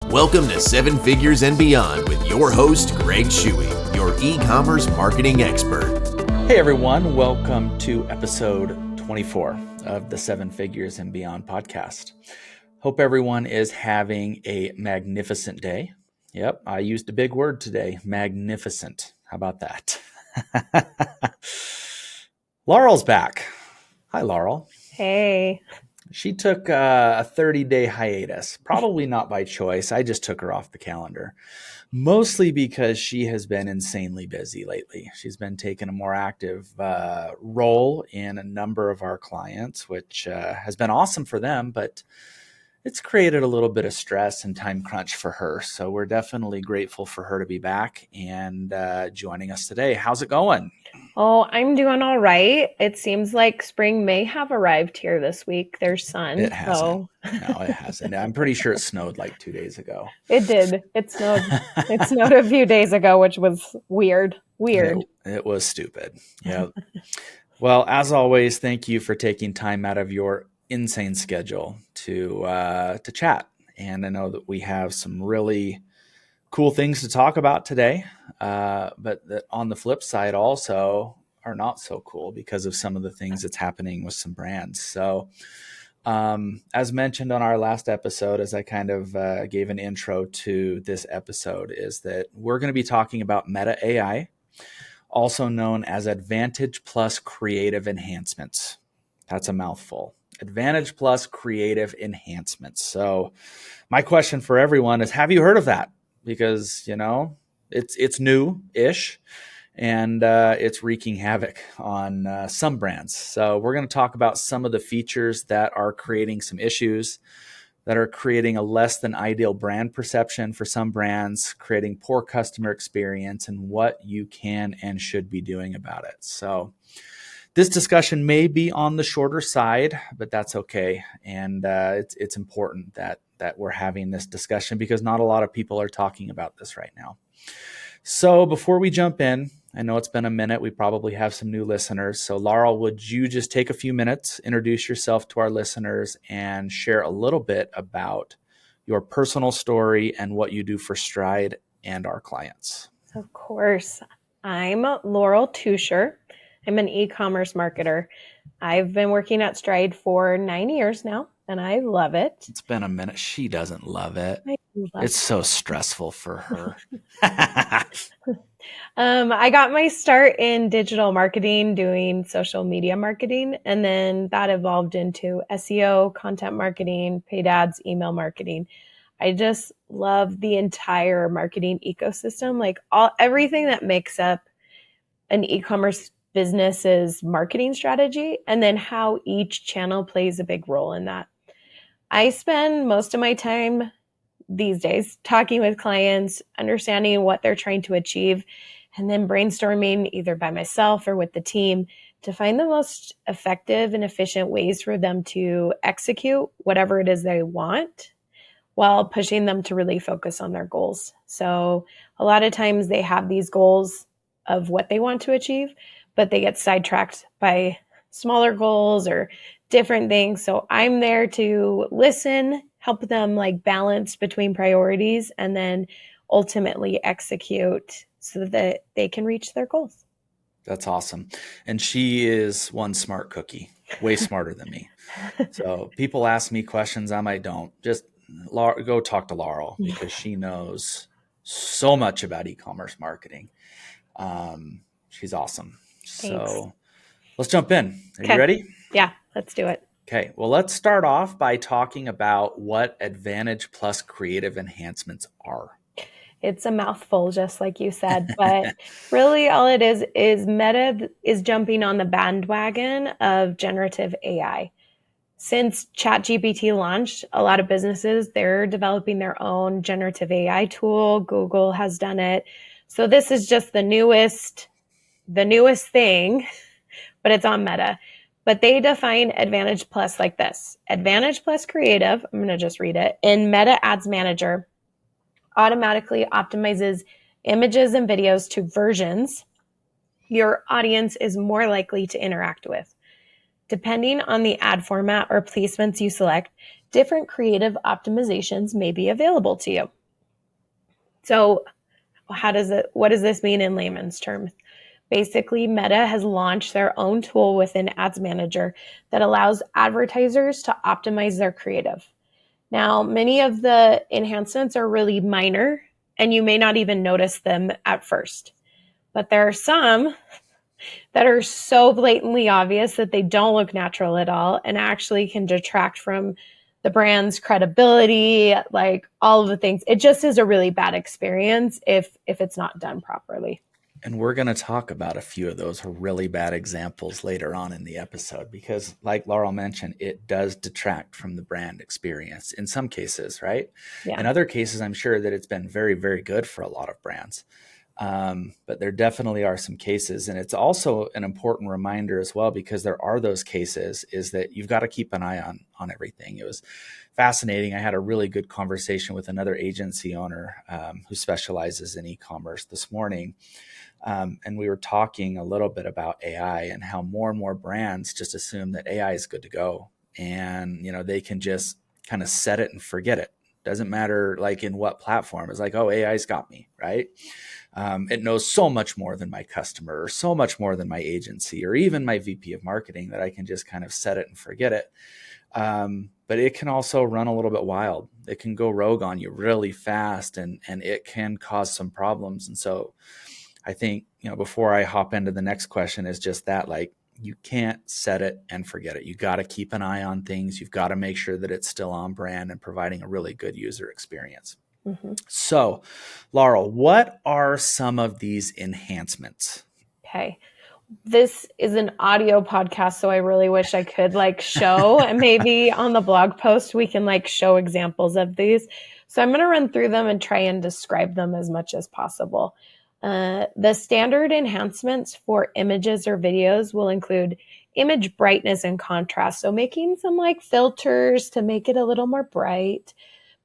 Welcome to Seven Figures and Beyond with your host, Greg Shuey, your e-commerce marketing expert. Hey everyone, welcome to episode 24 of the Seven Figures and Beyond podcast. Hope everyone is having a magnificent day. Yep, I used a big word today, magnificent. How about that? Laurel's back. Hi, Laurel. Hey. She took a 30-day hiatus, probably not by choice. I just took her off the calendar, mostly because she has been insanely busy lately. She's been taking a more active role in a number of our clients, which has been awesome for them, but it's created a little bit of stress and time crunch for her. So we're definitely grateful for her to be back and joining us today. How's it going? Oh, I'm doing all right. It seems like spring may have arrived here this week. There's sun. It hasn't. No, it hasn't. I'm pretty sure it snowed like 2 days ago. It did. It snowed. It snowed a few days ago, which was weird. It was stupid. Yeah. Well, as always, thank you for taking time out of your insane schedule to chat. And I know that we have some really cool things to talk about today, but that on the flip side also are not so cool because of some of the things that's happening with some brands. So as mentioned on our last episode, as I kind of gave an intro to this episode, is that we're going to be talking about Meta AI, also known as Advantage Plus Creative Enhancements. That's a mouthful. Advantage Plus Creative Enhancements. So my question for everyone is, have you heard of that? Because, you know, it's new-ish and it's wreaking havoc on some brands. So we're going to talk about some of the features that are creating some issues, that are creating a less than ideal brand perception for some brands, creating poor customer experience, and what you can and should be doing about it. So this discussion may be on the shorter side, but that's okay. And it's important that we're having this discussion because not a lot of people are talking about this right now. So before we jump in, I know it's been a minute. We probably have some new listeners. So Laurel, would you just take a few minutes, introduce yourself to our listeners, and share a little bit about your personal story and what you do for Stride and our clients? Of course. I'm Laurel Tusher. I'm an e-commerce marketer. I've been working at Stride for 9 years now, and I love it. It's been a minute. She doesn't love it. It's so stressful for her. I got my start in digital marketing, doing social media marketing, and then that evolved into SEO, content marketing, paid ads, email marketing. I just love the entire marketing ecosystem, like everything that makes up an e-commerce business's marketing strategy, and then how each channel plays a big role in that. I spend most of my time these days talking with clients, understanding what they're trying to achieve, and then brainstorming either by myself or with the team to find the most effective and efficient ways for them to execute whatever it is they want while pushing them to really focus on their goals. So a lot of times they have these goals of what they want to achieve, but they get sidetracked by smaller goals or different things. So I'm there to listen, help them like balance between priorities, and then ultimately execute so that they can reach their goals. That's awesome. And she is one smart cookie, way smarter than me. So people ask me questions I don't. Just go talk to Laurel because she knows so much about e-commerce marketing. She's awesome. Thanks. So let's jump in. Are you ready? Yeah, let's do it. Okay. Well, let's start off by talking about what Advantage Plus Creative Enhancements are. It's a mouthful, just like you said, but really all it is Meta is jumping on the bandwagon of generative AI. Since ChatGPT launched, a lot of businesses, they're developing their own generative AI tool. Google has done it. So this is just the newest thing, but it's on Meta. But they define Advantage Plus like this. Advantage Plus Creative, I'm going to just read it, in Meta Ads Manager, automatically optimizes images and videos to versions your audience is more likely to interact with. Depending on the ad format or placements you select, different creative optimizations may be available to you. So what does this mean in layman's terms? Basically, Meta has launched their own tool within Ads Manager that allows advertisers to optimize their creative. Now, many of the enhancements are really minor, and you may not even notice them at first. But there are some that are so blatantly obvious that they don't look natural at all and actually can detract from the brand's credibility, like all of the things. It just is a really bad experience if it's not done properly. And we're going to talk about a few of those really bad examples later on in the episode because, like Laurel mentioned, it does detract from the brand experience in some cases, right? Yeah. In other cases, I'm sure that it's been very, very good for a lot of brands. But there definitely are some cases. And it's also an important reminder as well, because there are those cases, is that you've got to keep an eye on everything. It was fascinating. I had a really good conversation with another agency owner who specializes in e-commerce this morning. And we were talking a little bit about AI and how more and more brands just assume that AI is good to go. And, they can just kind of set it and forget it. Doesn't matter like in what platform. It's like, oh, AI's got me, right? It knows so much more than my customer or so much more than my agency or even my VP of marketing that I can just kind of set it and forget it. But it can also run a little bit wild. It can go rogue on you really fast and it can cause some problems. And so I think, before I hop into the next question is just that, like, you can't set it and forget it. You got to keep an eye on things. You've got to make sure that it's still on brand and providing a really good user experience. Mm-hmm. So, Laurel, what are some of these enhancements? Okay. This is an audio podcast, so I really wish I could show, and maybe on the blog post we can show examples of these. So I'm going to run through them and try and describe them as much as possible. The standard enhancements for images or videos will include image brightness and contrast. So making some filters to make it a little more bright.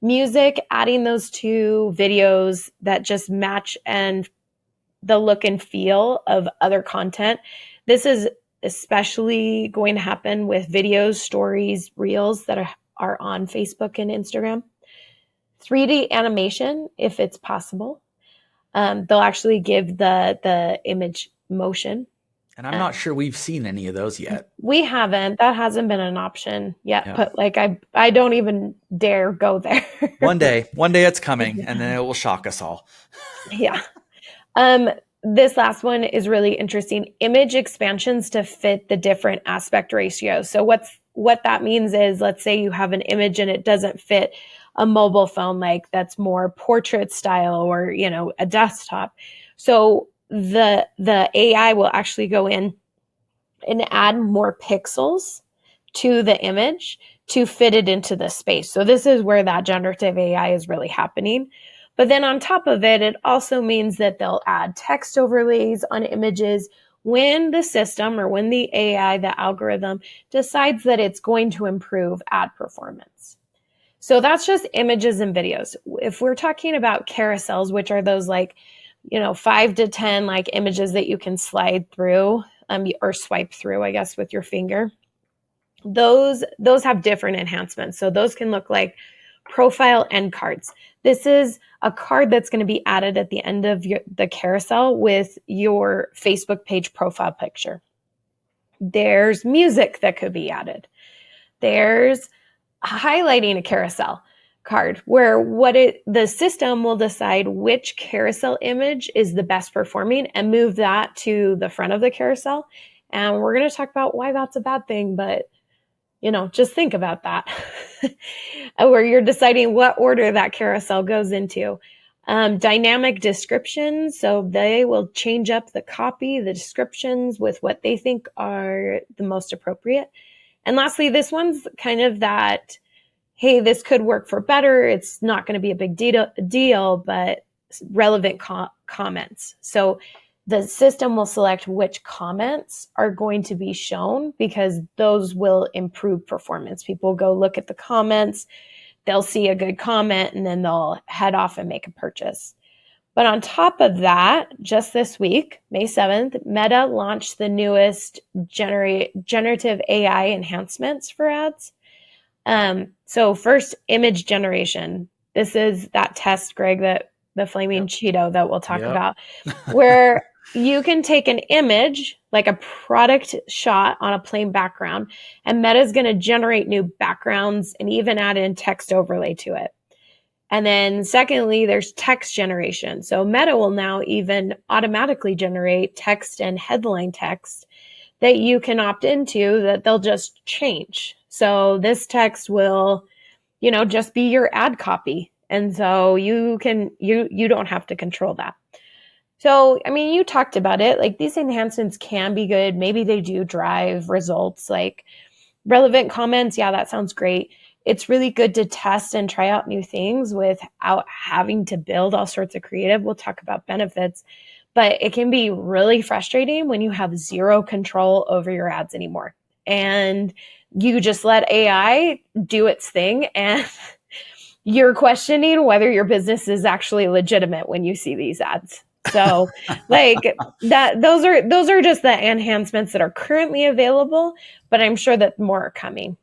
Music, adding those to videos that just match and the look and feel of other content. This is especially going to happen with videos, stories, reels that are on Facebook and Instagram. 3D animation, if it's possible. They'll actually give the image motion. And I'm not sure we've seen any of those yet. We haven't. That hasn't been an option yet. Yeah. But I don't even dare go there. One day it's coming, and then it will shock us all. Yeah. This last one is really interesting. Image expansions to fit the different aspect ratios. So what that means is, let's say you have an image and it doesn't fit a mobile phone, that's more portrait style or, a desktop. So the AI will actually go in and add more pixels to the image to fit it into the space. So this is where that generative AI is really happening. But then on top of it, it also means that they'll add text overlays on images when the system or when the AI, the algorithm, decides that it's going to improve ad performance. So that's just images and videos. If we're talking about carousels, which are those 5 to 10 images that you can slide through or swipe through, I guess, with your finger, those have different enhancements. So those can look like profile end cards. This is a card that's going to be added at the end of the carousel with your Facebook page profile picture. There's music that could be added. There's highlighting a carousel card where the system will decide which carousel image is the best performing and move that to the front of the carousel. And we're going to talk about why that's a bad thing, but just think about that where you're deciding what order that carousel goes into. Dynamic descriptions. So they will change up the copy, the descriptions with what they think are the most appropriate. And lastly, this one's kind of that, hey, this could work for better. It's not going to be a big deal, but relevant comments. So the system will select which comments are going to be shown because those will improve performance. People go look at the comments, they'll see a good comment, and then they'll head off and make a purchase. But on top of that, just this week, May 7th, Meta launched the newest generative AI enhancements for ads. So first, image generation. This is that test, Greg, that the flaming Cheeto that we'll talk Yep. about, where you can take an image, like a product shot on a plain background, and Meta is going to generate new backgrounds and even add in text overlay to it. And then secondly, there's text generation. So Meta will now even automatically generate text and headline text that you can opt into that they'll just change. So this text will, just be your ad copy. And so you don't have to control that. So, I mean, you talked about it, like these enhancements can be good. Maybe they do drive results like relevant comments. Yeah, that sounds great. It's really good to test and try out new things without having to build all sorts of creative. We'll talk about benefits, but it can be really frustrating when you have zero control over your ads anymore. And you just let AI do its thing, and you're questioning whether your business is actually legitimate when you see these ads. So like that, those are just the enhancements that are currently available, but I'm sure that more are coming.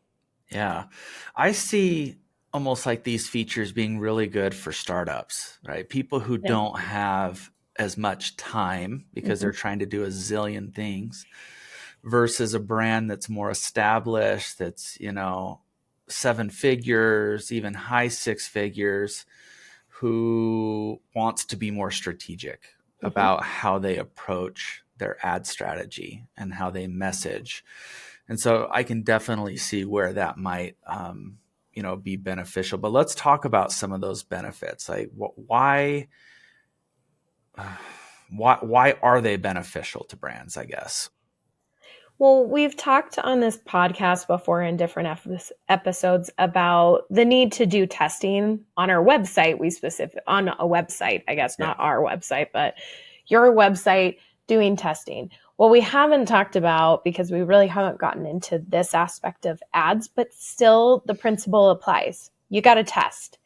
Yeah. I see almost like these features being really good for startups, right? People who don't have as much time because they're trying to do a zillion things versus a brand that's more established, that's, 7 figures, even high 6 figures, who wants to be more strategic about how they approach their ad strategy and how they message. And so I can definitely see where that might, be beneficial. But let's talk about some of those benefits. Like, why are they beneficial to brands, I guess? Well, we've talked on this podcast before in different episodes about the need to do testing on our website. On a website, I guess, not our website, but your website, doing testing. What we haven't talked about, because we really haven't gotten into this aspect of ads, but still the principle applies. You got to test.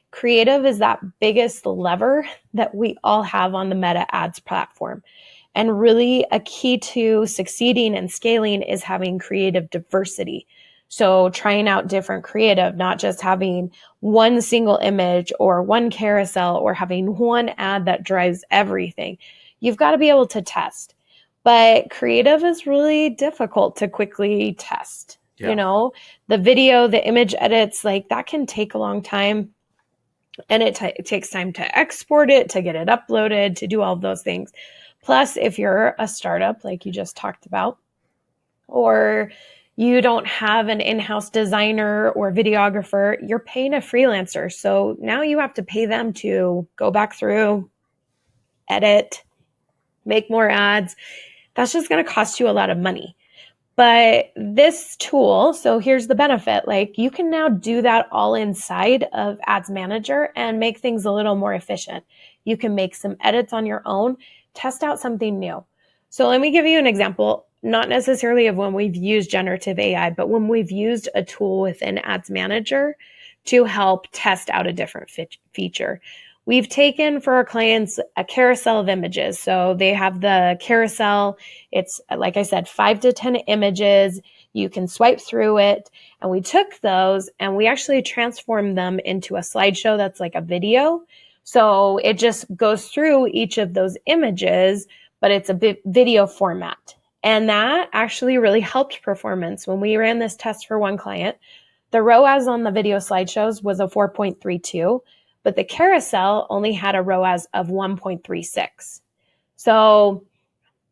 Creative is that biggest lever that we all have on the Meta ads platform. And really a key to succeeding and scaling is having creative diversity. So trying out different creative, not just having one single image or one carousel or having one ad that drives everything. You've got to be able to test. But creative is really difficult to quickly test. Yeah. The video, the image edits, like that can take a long time. And it takes time to export it, to get it uploaded, to do all of those things. Plus, if you're a startup, like you just talked about, or you don't have an in-house designer or videographer, you're paying a freelancer. So now you have to pay them to go back through, edit, make more ads. That's just going to cost you a lot of money. But this tool, so here's the benefit, like you can now do that all inside of Ads Manager and make things a little more efficient. You can make some edits on your own, test out something new. So let me give you an example, not necessarily of when we've used generative AI, but when we've used a tool within Ads Manager to help test out a different feature. We've taken for our clients a carousel of images. So they have the carousel. It's, like I said, 5 to 10 images. You can swipe through it. And we took those and we actually transformed them into a slideshow that's like a video. So it just goes through each of those images, but it's a video format. And that actually really helped performance. When we ran this test for one client, the ROAS on the video slideshows was a 4.32. But the carousel only had a ROAS of 1.36. So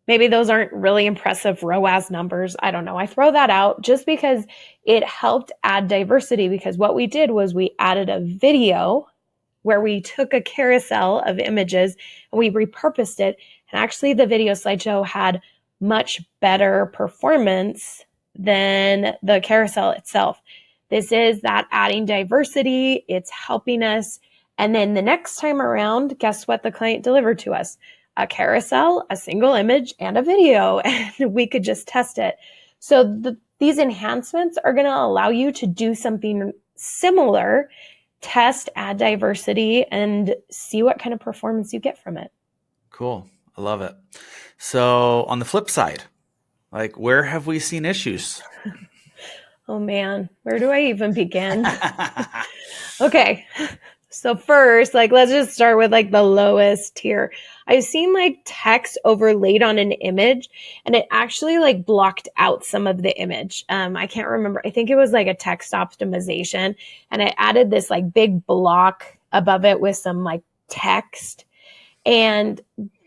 maybe those aren't really impressive ROAS numbers. I don't know. I throw that out just because it helped add diversity, because what we did was we added a video where we took a carousel of images and we repurposed it. And actually the video slideshow had much better performance than the carousel itself. This is that adding diversity. It's helping us. And then the next time around, guess what the client delivered to us? A carousel, a single image, and a video. And we could just test it. So these enhancements are going to allow you to do something similar, test, add diversity, and see what kind of performance you get from it. Cool. I love it. So on the flip side, like, where have we seen issues? Oh man, where do I even begin? Okay. So first, like, let's just start with like the lowest tier. I've seen like text overlaid on an image and it actually like blocked out some of the image. I can't remember. I think it was like a text optimization and I added this like big block above it with some like text. And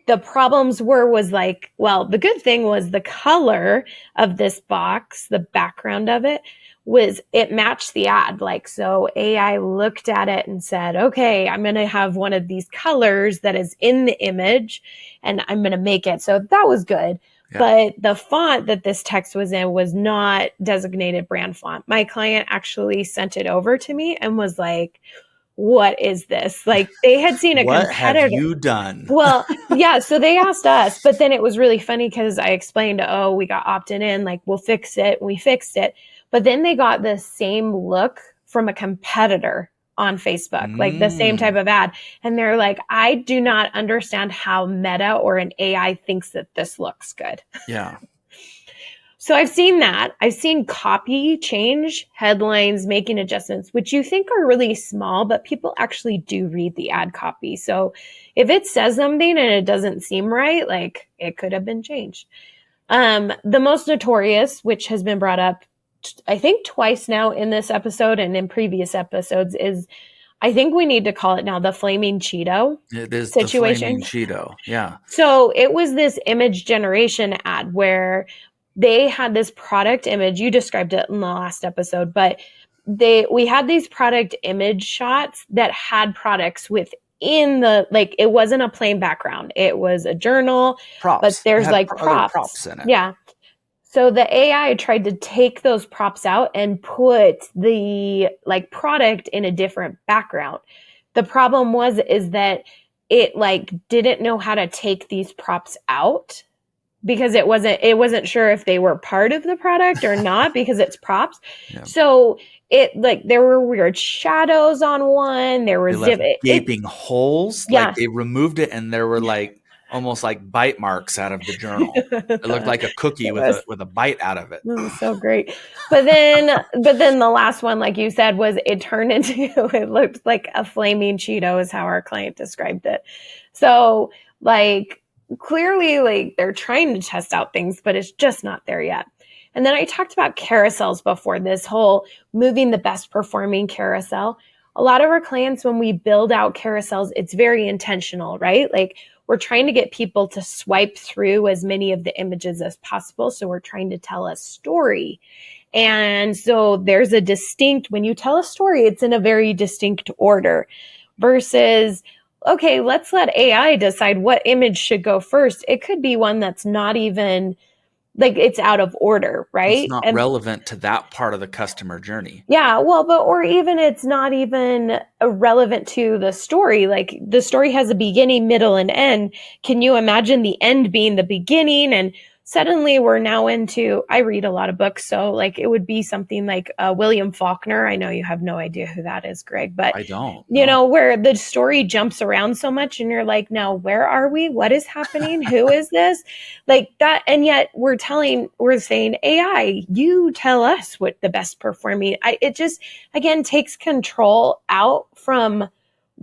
the problems was like, well, the good thing was the color of this box, the background of it, was it matched the ad. Like, so AI looked at it and said, okay, I'm going to have one of these colors that is in the image and I'm going to make it. So that was good. Yeah. But the font that this text was in was not designated brand font. My client actually sent it over to me and was like, what is this? Like they had seen a what competitor. Have you done? Well, yeah. So they asked us, but then it was really funny because I explained, oh, we got opted in, like we'll fix it. We fixed it. But then they got the same look from a competitor on Facebook, like the same type of ad. And they're like, I do not understand how Meta or an AI thinks that this looks good. Yeah. So I've seen that. I've seen copy change, headlines, making adjustments, which you think are really small, but people actually do read the ad copy. So if it says something and it doesn't seem right, like it could have been changed. The most notorious, which has been brought up, I think twice now in this episode and in previous episodes, is I think we need to call it now the flaming Cheeto situation. The flaming Cheeto, yeah. So it was this image generation ad where they had this product image. You described it in the last episode, but we had these product image shots that had products within the, like, it wasn't a plain background. It was a journal, props. But there's like props in it. Yeah. So the AI tried to take those props out and put the like product in a different background. The problem is that it like didn't know how to take these props out because it wasn't sure if they were part of the product or not because it's props. Yeah. So it like there were weird shadows on one. There was gaping holes. Yeah. Like they removed it and there were like almost like bite marks out of the journal. It looked like a cookie with a bite out of it. It was so great. But then the last one, like you said, was it turned into, it looked like a flaming Cheeto is how our client described it. So like clearly like they're trying to test out things, but it's just not there yet. And then I talked about carousels before, this whole moving the best performing carousel. A lot of our clients, when we build out carousels, it's very intentional, right? Like we're trying to get people to swipe through as many of the images as possible. So we're trying to tell a story. And so there's when you tell a story, it's in a very distinct order versus, okay, let's let AI decide what image should go first. It could be one that's not even like it's out of order, right? It's not relevant to that part of the customer journey. Yeah, well, or even it's not even relevant to the story. Like the story has a beginning, middle, and end. Can you imagine the end being the beginning? And suddenly we're now into, I read a lot of books. So like it would be something like William Faulkner. I know you have no idea who that is, Greg, but I don't. You know, where the story jumps around so much and you're like, now where are we? What is happening? Who is this? Like that. And yet we're saying AI, you tell us what the best performing, it just, again, takes control out from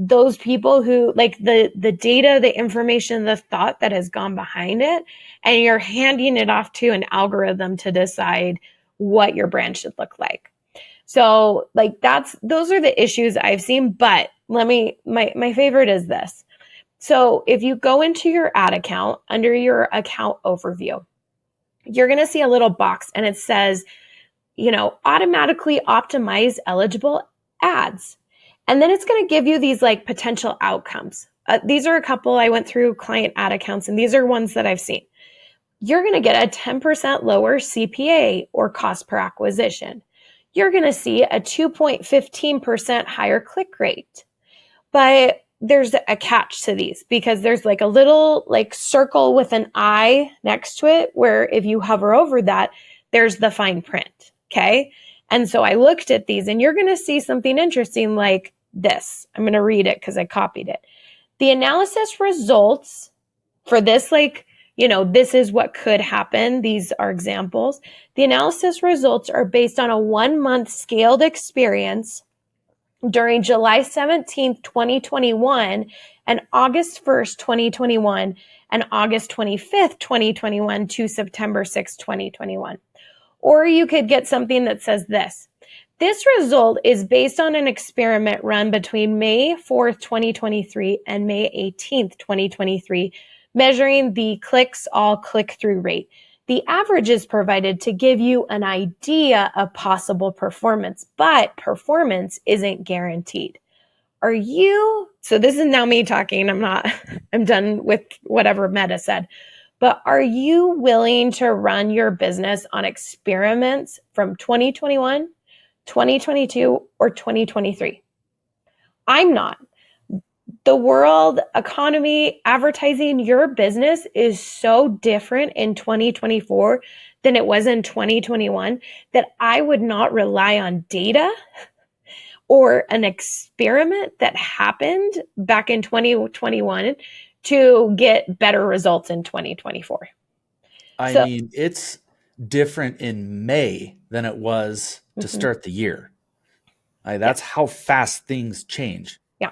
those people who like the data, the information, the thought that has gone behind it. And you're handing it off to an algorithm to decide what your brand should look like. So like those are the issues I've seen, but my favorite is this. So if you go into your ad account under your account overview, you're going to see a little box and it says, automatically optimize eligible ads. And then it's going to give you these like potential outcomes. These are a couple I went through client ad accounts, and these are ones that I've seen. You're going to get a 10% lower CPA or cost per acquisition. You're going to see a 2.15% higher click rate. But there's a catch to these because there's like a little like circle with an eye next to it where if you hover over that, there's the fine print. Okay. And so I looked at these and you're going to see something interesting like this. I'm going to read it because I copied it. The analysis results for this, this is what could happen. These are examples. The analysis results are based on a 1-month scaled experience during July 17th, 2021 and August 1st, 2021 and August 25th, 2021 to September 6th, 2021. Or you could get something that says this. This result is based on an experiment run between May 4th, 2023 and May 18th, 2023, measuring the clicks all click-through rate. The average is provided to give you an idea of possible performance, but performance isn't guaranteed. So this is now me talking. I'm done with whatever Meta said. But are you willing to run your business on experiments from 2021, 2022, or 2023? I'm not. The world, economy, advertising, your business is so different in 2024 than it was in 2021 that I would not rely on data or an experiment that happened back in 2021 to get better results in 2024. I mean, it's different in May than it was to start the year. That's how fast things change. Yeah.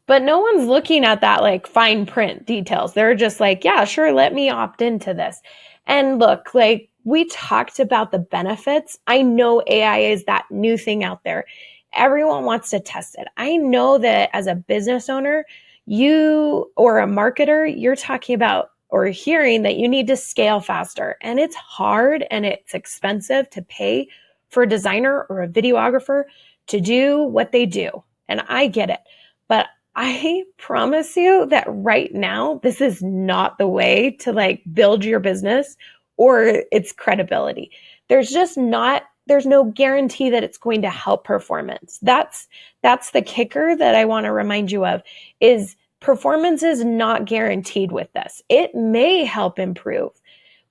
But no one's looking at that like fine print details. They're just like, yeah, sure, let me opt into this. And look, like we talked about the benefits. I know AI is that new thing out there. Everyone wants to test it. I know that as a business owner, you or a marketer, you're talking about or hearing that you need to scale faster. And it's hard and it's expensive to pay for a designer or a videographer to do what they do. And I get it. But I promise you that right now, this is not the way to like build your business or its credibility. There's no guarantee that it's going to help performance. That's the kicker that I want to remind you of is performance is not guaranteed with this. It may help improve,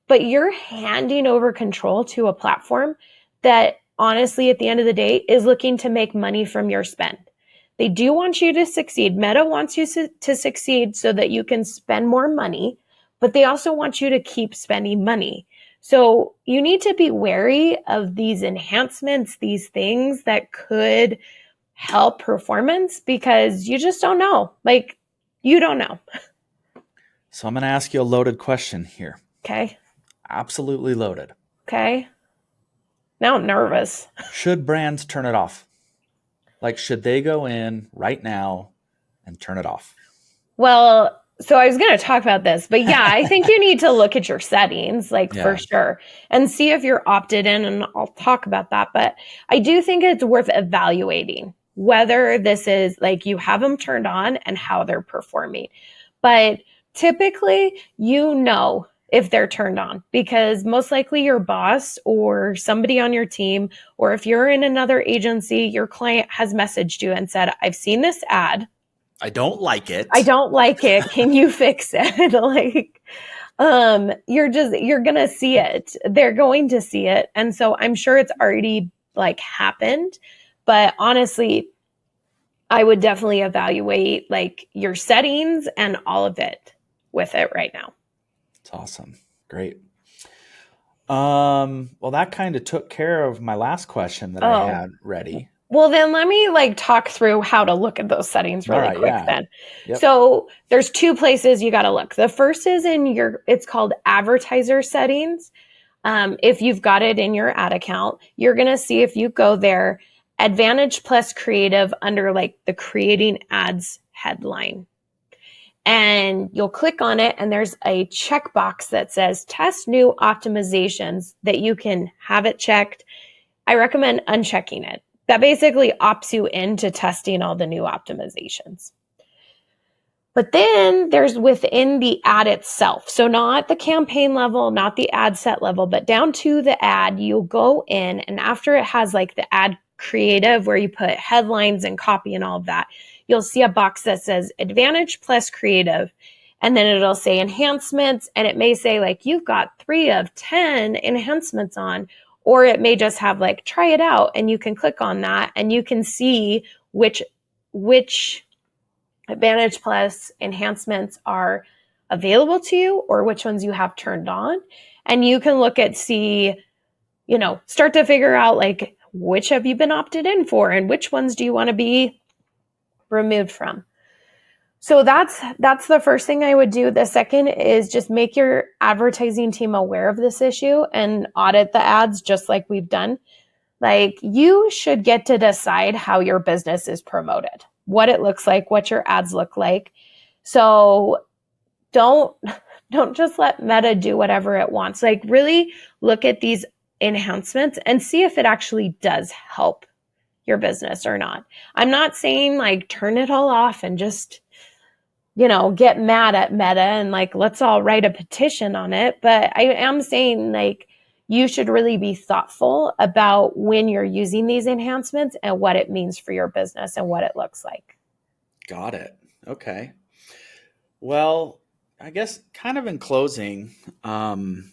but you're handing over control to a platform that honestly, at the end of the day, is looking to make money from your spend. They do want you to succeed. Meta wants you to succeed so that you can spend more money, but they also want you to keep spending money. So you need to be wary of these enhancements, these things that could help performance because you just don't know. Like, you don't know. So I'm going to ask you a loaded question here. Okay. Absolutely loaded. Okay. Now I'm nervous. Should brands turn it off? Like, should they go in right now and turn it off? Well, so I was going to talk about this, but yeah, I think you need to look at your settings, for sure, and see if you're opted in, and I'll talk about that. But I do think it's worth evaluating whether this is like you have them turned on and how they're performing. But typically, if they're turned on because most likely your boss or somebody on your team, or if you're in another agency, your client has messaged you and said, I've seen this ad. I don't like it. Can you fix it? You're going to see it. They're going to see it. And so I'm sure it's already happened, but honestly, I would definitely evaluate your settings and all of it with it right now. It's awesome. Great. Well, that kind of took care of my last question that I had ready. Well, then let me talk through how to look at those settings really quick then. Yep. So there's two places you got to look. The first is it's called advertiser settings. If you've got it in your ad account, you're going to see if you go there, Advantage Plus Creative under the creating ads headline. And you'll click on it and there's a checkbox that says test new optimizations that you can have it checked. I recommend unchecking it. That basically opts you into testing all the new optimizations. But then there's within the ad itself. So not the campaign level, not the ad set level, but down to the ad, you'll go in and after it has the ad creative where you put headlines and copy and all of that, you'll see a box that says Advantage Plus Creative. And then it'll say enhancements. And it may say you've got 3 of 10 enhancements on. Or it may just have try it out and you can click on that and you can see which Advantage Plus enhancements are available to you or which ones you have turned on. And you can look at start to figure out which have you been opted in for and which ones do you want to be removed from? So that's the first thing I would do. The second is just make your advertising team aware of this issue and audit the ads just like we've done. Like, you should get to decide how your business is promoted, what it looks like, what your ads look like. So don't just let Meta do whatever it wants. Like, really look at these enhancements and see if it actually does help your business or not. I'm not saying like turn it all off and just, get mad at Meta and like, let's all write a petition on it. But I am saying like, you should really be thoughtful about when you're using these enhancements and what it means for your business and what it looks like. Got it. Okay. Well, I guess kind of in closing, will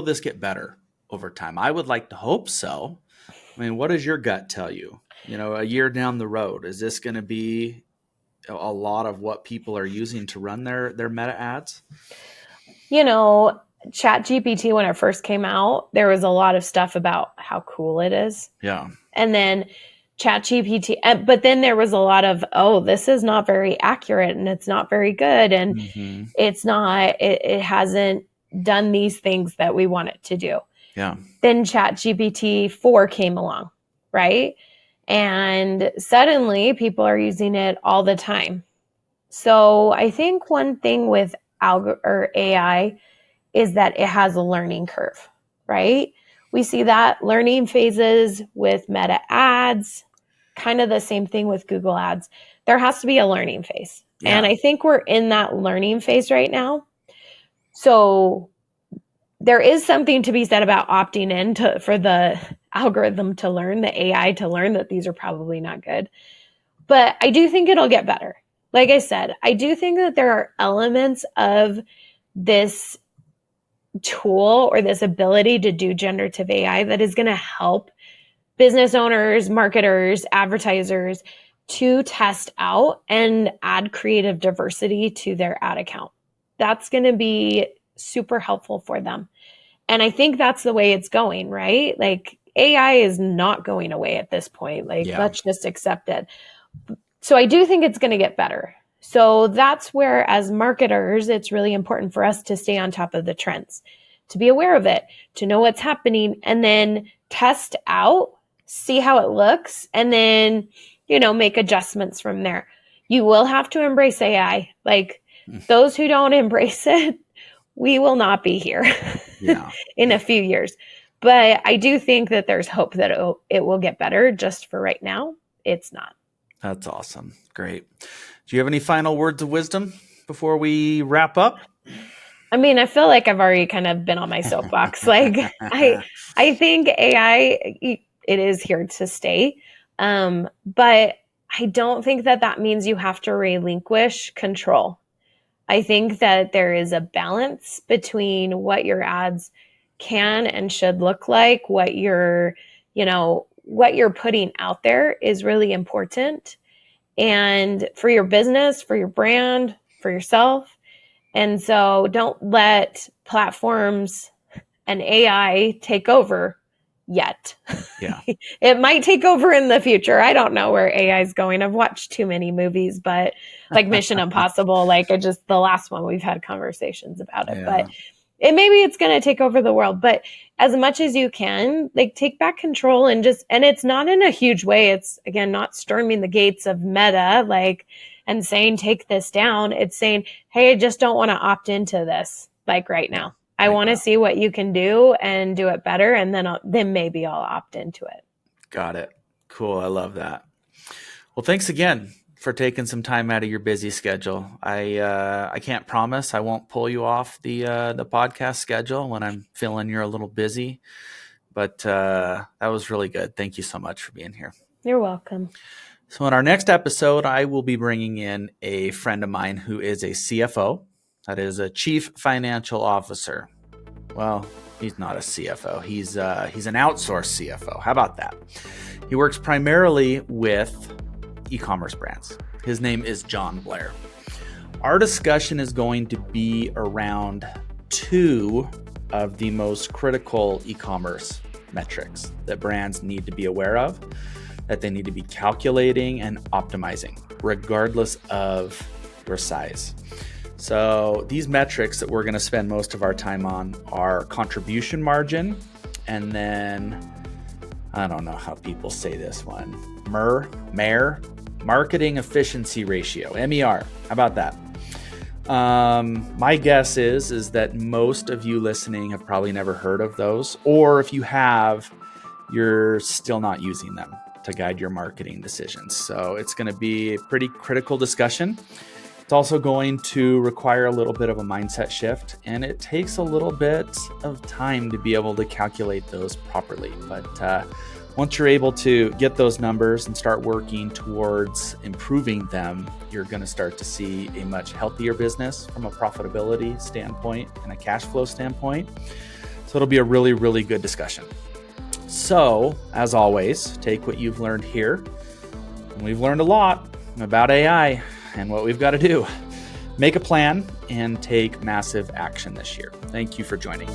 this get better over time? I would like to hope so. I mean, what does your gut tell you? A year down the road, is this going to be a lot of what people are using to run their Meta ads? ChatGPT, when it first came out, there was a lot of stuff about how cool it is. Yeah. And then ChatGPT, but then there was a lot of, this is not very accurate and it's not very good. And it hasn't done these things that we want it to do. Yeah. Then ChatGPT 4 came along, right? And suddenly people are using it all the time. So I think one thing with AI is that it has a learning curve, right? We see that learning phases with Meta ads, kind of the same thing with Google ads. There has to be a learning phase. Yeah. And I think we're in that learning phase right now. So there is something to be said about opting in for the algorithm to learn, the AI to learn that these are probably not good. But I do think it'll get better. Like I said, I do think that there are elements of this tool or this ability to do generative AI that is going to help business owners, marketers, advertisers to test out and add creative diversity to their ad account. That's going to be super helpful for them. And I think that's the way it's going, right? Like, AI is not going away at this point. Let's just accept it. So I do think it's going to get better. So that's where, as marketers, it's really important for us to stay on top of the trends, to be aware of it, to know what's happening, and then test out, see how it looks, and then, make adjustments from there. You will have to embrace AI. Like, those who don't embrace it, we will not be here in a few years. But I do think that there's hope that it will get better. Just for right now, it's not. That's awesome. Great. Do you have any final words of wisdom before we wrap up? I mean, I feel like I've already kind of been on my soapbox. I think AI, it is here to stay. But I don't think that means you have to relinquish control. I think that there is a balance between what your ads can and should look like, what you're putting out there is really important. And for your business, for your brand, for yourself. And so don't let platforms and AI take over yet. Yeah. It might take over in the future. I don't know where AI is going. I've watched too many movies, but like Mission Impossible, the last one, we've had conversations about it, but maybe it's going to take over the world. But as much as you can, take back control and it's not in a huge way. It's, again, not storming the gates of Meta, and saying, take this down. It's saying, hey, I just don't want to opt into this, right now. I want to see what you can do and do it better. And then maybe I'll opt into it. Got it. Cool. I love that. Well, thanks again for taking some time out of your busy schedule. I can't promise I won't pull you off the podcast schedule when I'm feeling you're a little busy, but that was really good. Thank you so much for being here. You're welcome. So in our next episode, I will be bringing in a friend of mine who is a CFO. That is a chief financial officer. Well, he's not a CFO. He's an outsourced CFO. How about that? He works primarily with e-commerce brands. His name is John Blair. Our discussion is going to be around two of the most critical e-commerce metrics that brands need to be aware of, that they need to be calculating and optimizing, regardless of your size. So these metrics that we're going to spend most of our time on are contribution margin, and then, I don't know how people say this one, MER, marketing efficiency ratio, MER. How about that? My guess is that most of you listening have probably never heard of those, or if you have, you're still not using them to guide your marketing decisions. So it's going to be a pretty critical discussion. It's also going to require a little bit of a mindset shift, and it takes a little bit of time to be able to calculate those properly. But once you're able to get those numbers and start working towards improving them, you're going to start to see a much healthier business from a profitability standpoint and a cash flow standpoint. So it'll be a really, really good discussion. So, as always, take what you've learned here. And we've learned a lot about AI and what we've got to do. Make a plan and take massive action this year. Thank you for joining.